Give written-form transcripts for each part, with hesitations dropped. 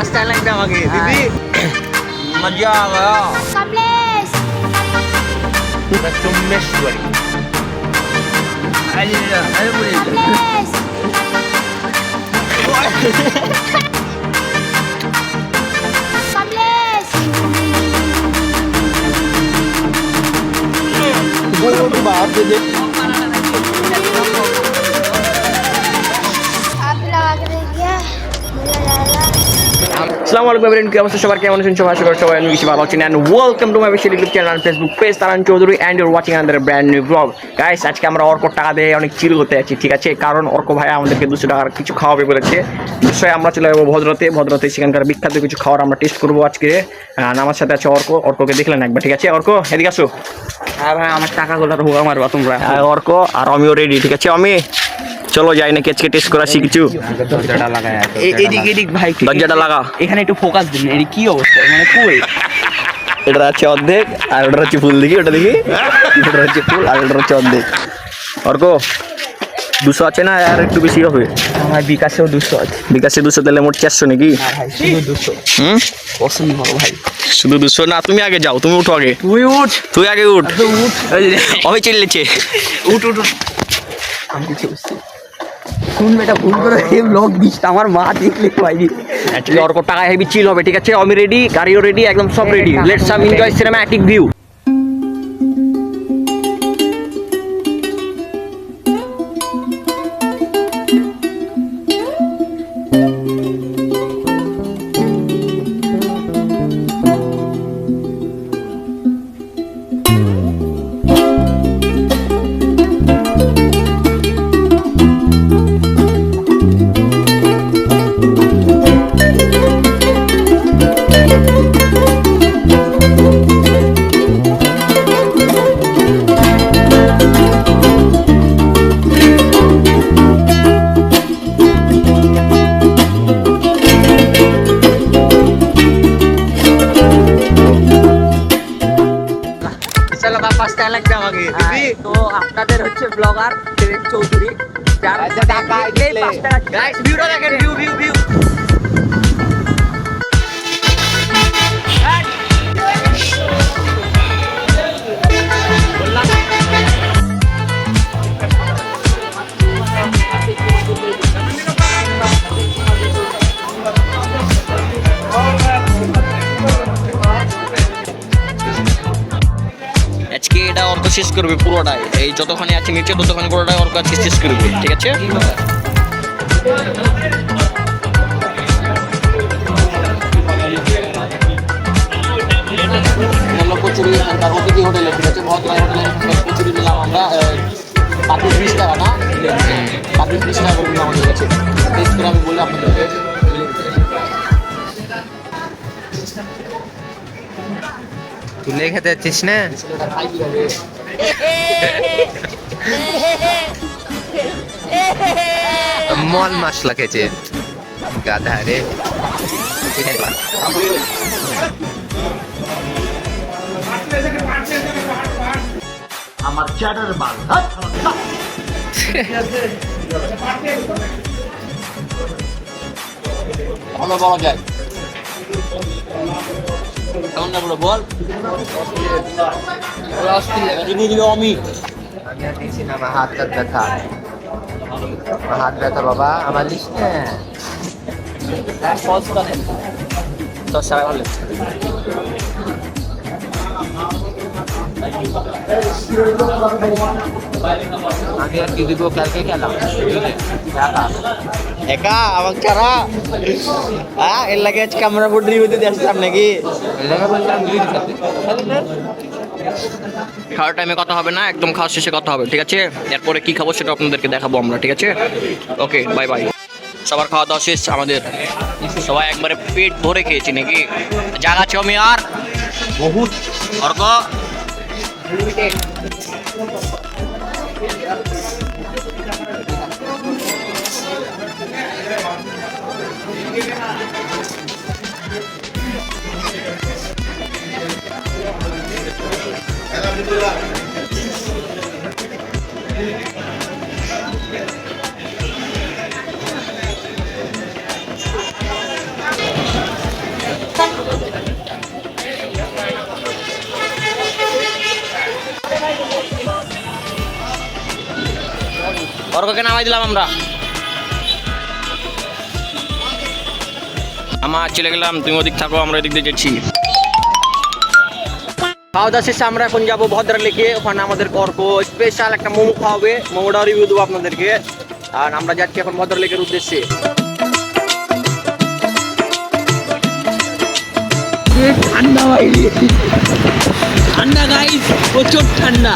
Pasta लगता है आगे दीदी मजा आ गया कमलेश सोमेश्वरी कमलेश कमलेश वो बाहर दे दे आप लगा के देखिए मजा आएगा। আসসালামু আলাইকুম এভরিওয়ান কি অবস্থা সবার কেমন আছেন সবাই আশা করি সবাই বেশি ভালো আছেন এন্ড ওয়েলকাম টু মাই বেশি YouTube channel and Facebook page Taran Chowdhury and you are watching another brand new blog guys আজকে আমরা অর্ক টাকা দিয়ে অনেক চিল করতে যাচ্ছি ঠিক আছে কারণ অর্ক ভাই আমাদেরকে 200 টাকার কিছু খাওয়াবে বলেছে নিশ্চয়ই আমরা চলে যাবো ভদ্রতে সেখানকার বিখ্যাত কিছু খাবার আমরা টেস্ট করবো আজকে আমার সাথে আছে অর্ককে দেখলেন একবার ঠিক আছে অর্ক এদিকে আসো হ্যাঁ ভাই আমার টাকাগুলো হুয়া মারবা তোমরা অর্ক আর আমিও রেডি ঠিক আছে আমি চলো যাই নাকি আজকে টেস্ট করা শিখছো দরজাটা লাগায় এদিক ভাই দরজাটা লাগা এখানে একটু ফোকাস দিন এর কি অবস্থা মানে কই এটা হচ্ছে অর্ধেক আর ওটা হচ্ছে ফুল দেখি ওটা দেখি এটা হচ্ছে ফুল আর এটা হচ্ছে অর্ধেক অর্ক 200 আছে না আর একটু বেশি হবে আমার বিকাশেও 200 আছে বিকাশে 200 দিলে মোট 400 নাকি ভাই শুধু 200 হুম পছন্দ হবে ভাই শুধু 200 না তুমি আগে যাও তুমি উঠো আগে তুই আগে উঠ আমি চলেছে উঠ আমি কিছু বুঝছি কোন মেটা ভুল করে এই ব্লগ দিস আমার মা দেখলে পাইনি অ্যাকচুয়ালি অর্ক টাকা হেভি চিল হবে ঠিক আছে আমি রেডি গাড়িও রেডি একদম সব ready let's some enjoy cinematic view পাঁচটা লাগবে আমাকে দিদি তো আপনাদের হচ্ছে ব্লগার দেবেন চৌধুরী যার টাকা এই 5 টাকা গাইস ভিউটা দেখেন ভিউ আজকে এটা অর্ক শেষ করবে পুরোটাই এই যতখানি আছে নিচে ততখানি পুরোটাই অর্ক আজকে শেষ করবে ঠিক আছে কচুরি এখানকার অতিথি হোটেলে ঠিক আছে ভদ্রাই হোটেলে কচুরি নিলাম আমরা 20 টাকা না 20 টাকা করে নিলাম আমাদের কাছে টেস্ট করে আমি বললাম আপনাদেরকে তুলে খেতে যাচ্ছিস না মল মশলা খেয়েছে গাধা রে আমার চ্যাটার বাল ভালো বলা যায় কেমন না বলো বল আমি দিয়েছি না আমার হাত ব্যথা বাবা আমার দিস না তো সবাই ভালো আমি আর কি দিব কালকে গেলাম একা আমাকে ছাড়া এর লাগে আজকে আমরা বোর্ড রিভিউতে আসলাম নাকি খাওয়ার টাইমে কথা হবে না একদম খাওয়ার শেষে কথা হবে ঠিক আছে এরপরে কি খাবো সেটা আপনাদেরকে দেখাবো আমরা ঠিক আছে ওকে বাই বাই সবার খাওয়া দাওয়া শেষ আমাদের সবাই একবারে পেট ভরে খেয়েছি নাকি জায়গা আছে আমি আর বহুত অর্ক অর্ককে নামাই দিলাম আমরা। আমার চলে গেলাম, তুমি ওদিক থাকো, আমরা এদিক দিয়ে যাচ্ছি। খাওয়া দাওয়া শেষে আমরা এখন যাবো ভদ্রা লেকে। ওখানে আমাদের অর্ক স্পেশাল একটা মোমো খাওয়াবে, মোমোটা রিভিউ দেবো আপনাদেরকে। আর আমরা যাচ্ছি এখন ভদ্রা লেকের উদ্দেশ্যে। ঠান্ডা ভাই, ঠান্ডা গাইস, প্রচুর ঠান্ডা।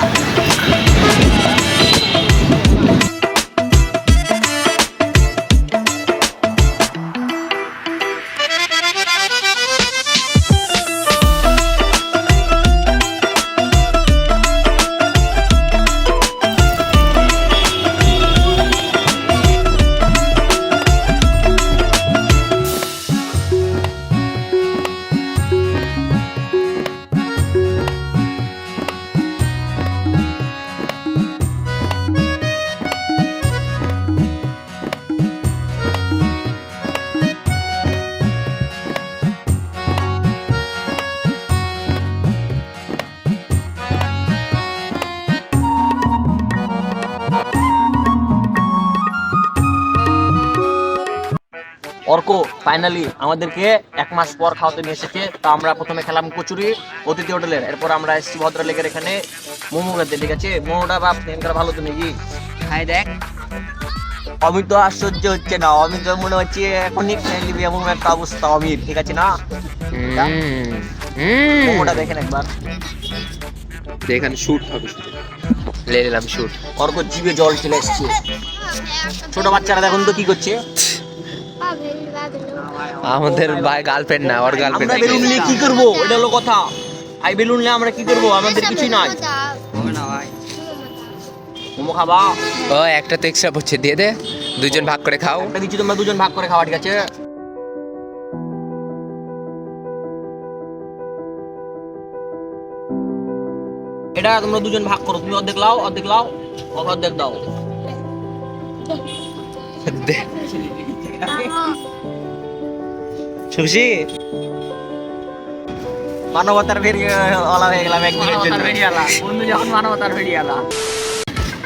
অর্ক ফাইনালি আমাদেরকে 1 মাস পর খাওয়াতে নিয়ে এসেছে। তো আমরা প্রথমে খেলাম কচুরি অতিথি হোটেলের, এরপর আমরা এসেছি ভদ্রা লেকের এখানে মোমো খেতে। ঠিক আছে, মোমোটা বাপ এখানকার ভালো তো নাকি? খাই দেখ। অমিত তো আশ্চর্য হচ্ছে না, অমিত মনে হচ্ছে এখনই খেয়ে নিবি এমন একটা অবস্থা অমিত। ঠিক আছে না, মোমোটা দেখেন একবার। এখানে শুট হবে, লে নিলাম শুট। অর্ক জিভে জল চলে এসছে। ছোট বাচ্চারা দেখুন তো কি করছে। আমাদের ভাই গার্লফ্রেন্ড না, ওর গার্লফ্রেন্ড। আমরা বেলুন নিয়ে কি করবো, এটা হলো কথা। আই বেলুন নিয়ে আমরা কি করবো, আমাদের কিছুই নাই। মোমো খাবা? ও একটা তো এক্সট্রা পড়ছে, দিয়ে দে, দুজন ভাগ করে খাও। একটা দিচ্ছি, তোমরা দুজন ভাগ করে খাওয়া। ঠিক আছে, এটা তোমরা দুজন ভাগ করো। তুমি অর্ধেক লাও, অর্ধেক লাও, অর্ধেক দাও। খুশি? মানবতার ফেরিওয়ালা হয়ে গেলাম একদিনের জন্য। বন্ধু যখন মানবতার ফেরিওয়ালা।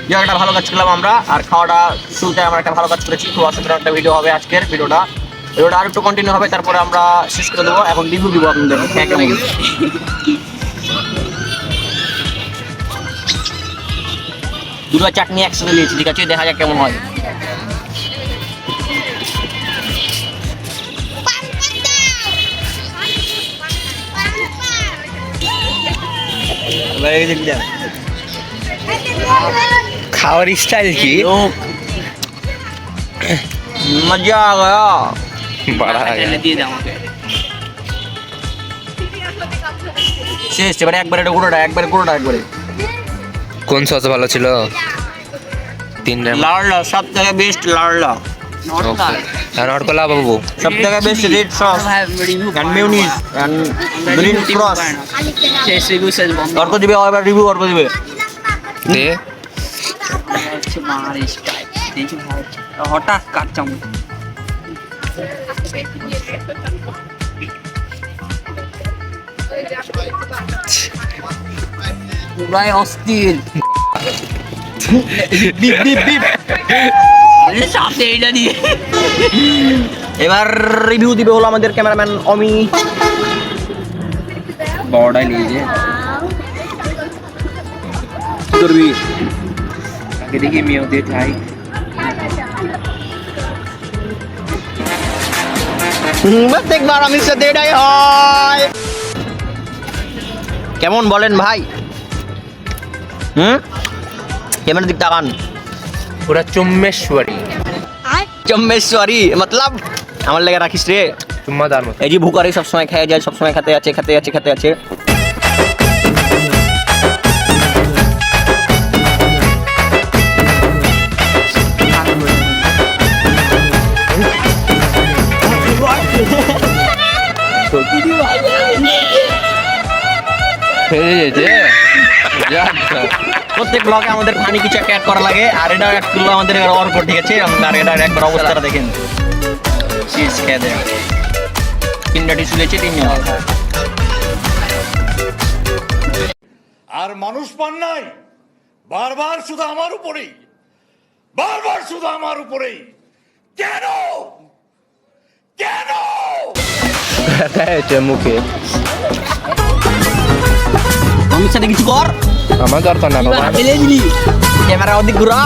যাক, একটা ভালো কাজ করলাম আমরা। আর খাওয়াটা শুরুতে আমরা একটা ভালো কাজ করেছি। খুব অসাধারণ একটা ভিডিও হবে আজকের। ভিডিওটা আর একটু কন্টিনিউ হবে, তারপরে আমরা শেষ করে দেবো। এখন রিভিউ দিব আপনাদের কেমন। দুটো চাটনি একসাথে নিয়েছি। ঠিক আছে, দেখা যাক কেমন হয়। খাওয়ার স্টাইল কি মজা আ গয়া। বড়া দিয়ে দাও আমাকে। শেষ, এবারে একবারে এটা গুঁড়োটা, একবারে গুঁড়োটা একবারে। কোন সস ভালো ছিল? 3 লাড়লা সব থেকে বেস্ট, লাড়লা নটকলা বাবু সব থেকে best. Red sauce and mayonnaise and green cross. শেষ রিভিউ শেষ বন্ধ। অর্ক দিবে, এবার রিভিউ অর্ক দিবে। দে মার স্টাইল দেখি ভাই, হঠাৎ কাট চামচ। পুরাই অস্থির। Beep beep beep. সাথে এইটা দিয়ে এবার রিভিউ দিবে হলো আমাদের ক্যামেরাম্যান অমি। বড়াই লিজে করবি আগে দেখি মেয়ে দিয়ে খাই। প্রত্যেকবার আমির সাথে এটাই হয়। কেমন বলেন ভাই? ক্যামেরার দিক তাকান। পুরা চুম্মেশ্বরী। চম্মেশ্বরী মতলব আমার লেগে রাখিস রে। চুম্মাদার মতো। এই যে ভুকারি সবসময় খেয়ে যায়, সবসময় খেতে আছে, খেতে আছে, খেতে আছে। প্রত্যেক ব্লগে আমাদের পানি কিছু একটা অ্যাড করা লাগে, আর এটা অ্যাড করলো আমাদের অর্ক। ঠিক আছে, আর এটা একবার অবস্থাটা দেখেন। চিজ খেয়ে দেয়, 3টা টিস্যু লেছে, 3জন। আর মানুষ পান নাই, বারবার শুধু আমার উপরেই বারবার শুধু আমার উপরেই কেন কেন হচ্ছে মুখে আমি সাথে কিছু কর আমার দরকার না বাবা ফেলে দিলি ক্যামেরা ওদিক ঘুরা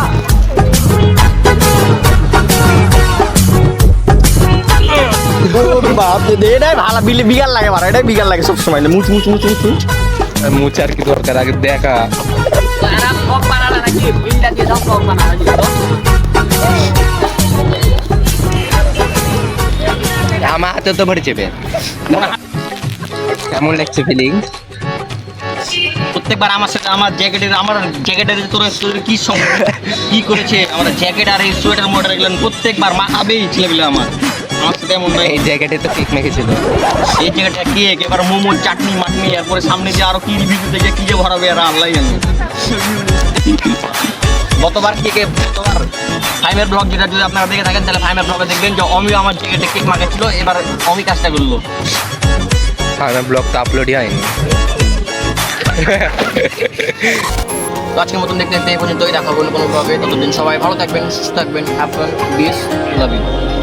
বাপ দে এটাই ভালো বিগাল লাগে মারা এটাই বিগাল লাগে সব সময় মুচ মুচ মুচ মুচ মুচ মুছে আর কি দরকার আগে দেখা আমার হাতে তো ভরে চেপে কেমন লাগছে ফিলিং প্রত্যেকবার আমার সাথে আমার জ্যাকেটের তোর কি কি করেছে আমার জ্যাকেট আর এই সোয়েটার মোটার এগুলো প্রত্যেকবার মাখাবেই ছেলেগুলো আমার সাথে এমন নয় এই জ্যাকেটে তো কেক মেখেছিল এই জায়গাটা কেক এবার মোমো চাটনি মাটনি এরপরে সামনে যে আরো কি রিভিউ দেখে কি যে ভরাবে আর আল্লাহ জানে গতবার ফাইমের ব্লগ যেটা যদি আপনারা দেখে থাকেন তাহলে ফাইমের ব্লগে দেখবেন যে অমিও আমার জায়গাটা কেক মাখাচ্ছিল এবার অমি কাজটা করলো আমার ব্লগ তো আপলোডই হয়নি তো আজকের মতন দেখতে এই পর্যন্তই দেখা হলো কোনো ব্লগে ততদিন সবাই ভালো থাকবেন সুস্থ থাকবেন have fun peace love you